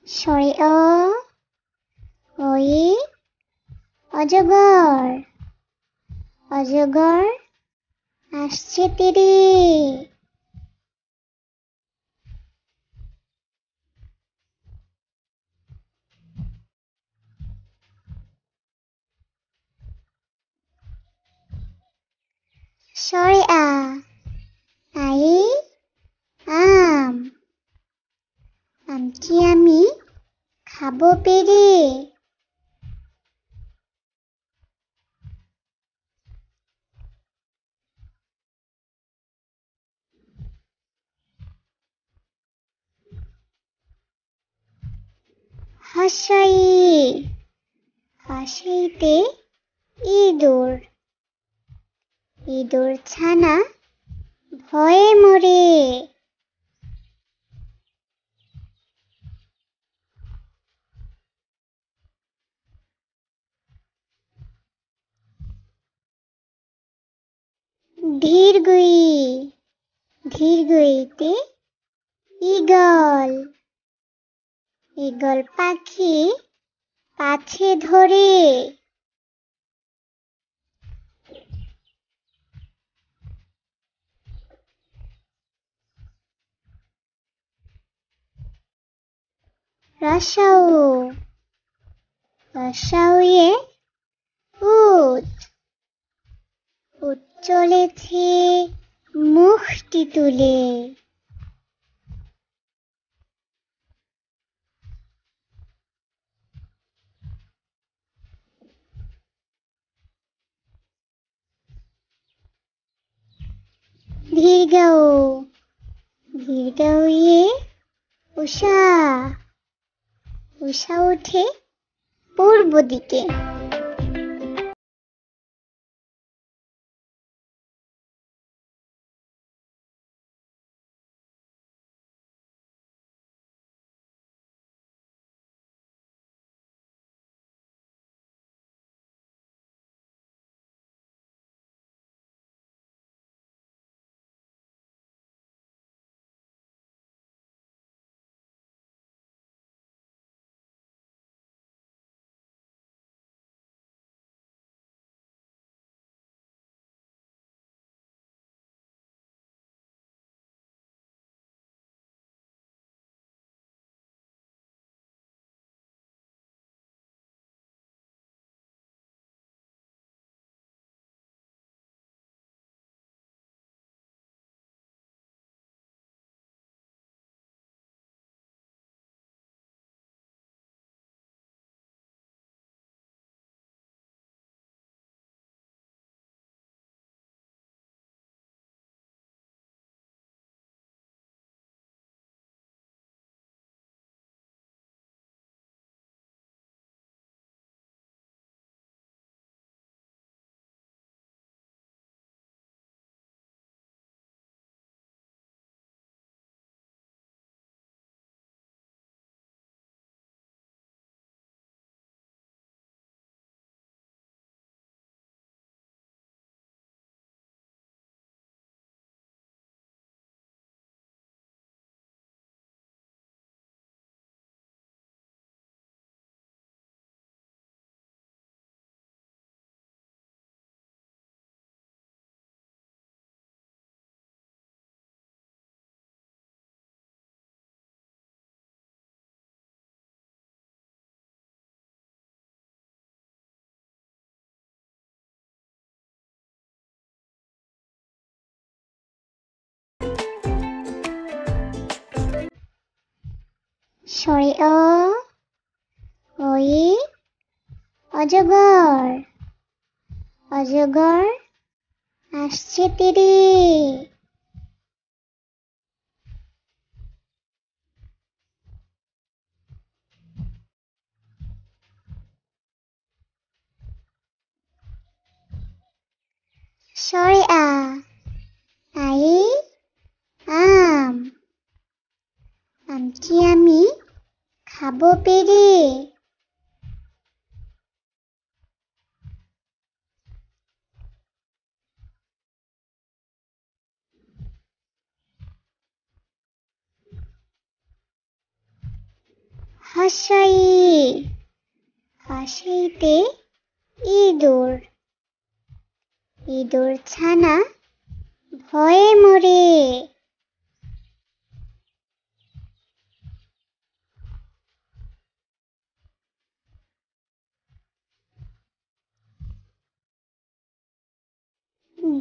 সরে ওই অজগর অজগর আসছে তীরে সরে আই আম আমটি আমি খাবো পেরে হাসাই হাসাইতে ইঁদুর ইঁদুর ছানা ভয়ে মরে ধীরগুই ধীরগুইতে ঈগল ঈগল পাখি পাছে ধরে রসাউ রসাউয়ে উট উট চলেছে মুখটি তুলে ধীরগাও ধীরগাউয়ে উষা উষা উঠে পূর্ব দিকে সরে ওই অজগর অজগর আসছে তীরে সরে আই আম আমটি আমি খাবো পেরে কাসাই কাসাইতে ইঁদুর ইঁদুর ছানা ভয়ে মরে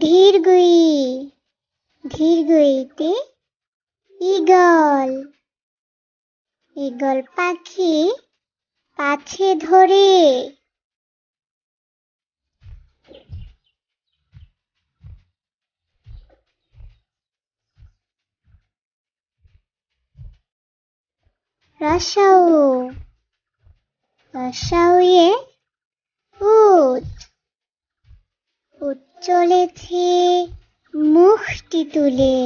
ধীরগুই ধীরগুইতে ঈগল ঈগল পাখি পাছে ধরে রসাউ রসাউয়ে উট উট চলেছে মুখটি তুলে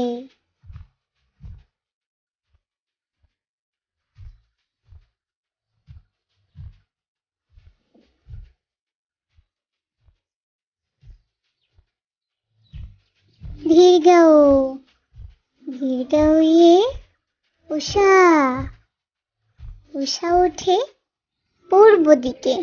ধীরগাঁও ধীরগাঁওয়ে উষা উষা ওঠে পূর্ব দিকে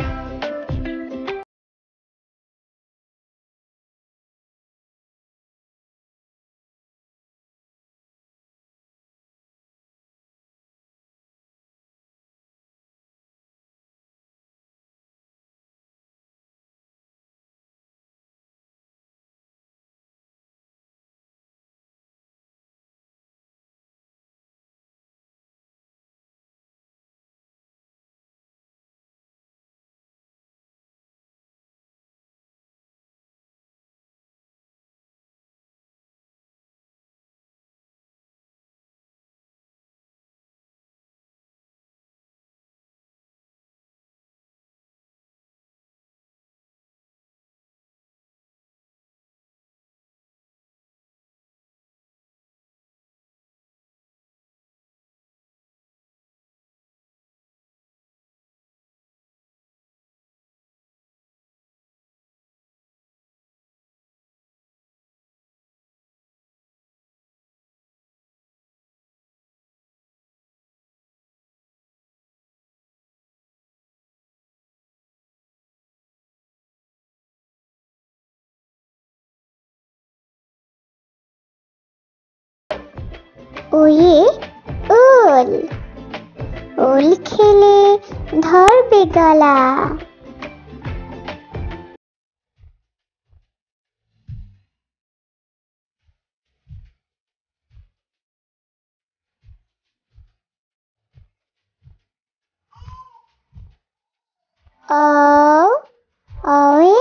ওয়ে ওল ওল খেলে ধরবে গলা অয়ে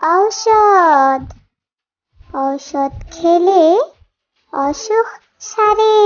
ঔষধ ঔষধ খেলে অসুখ সারে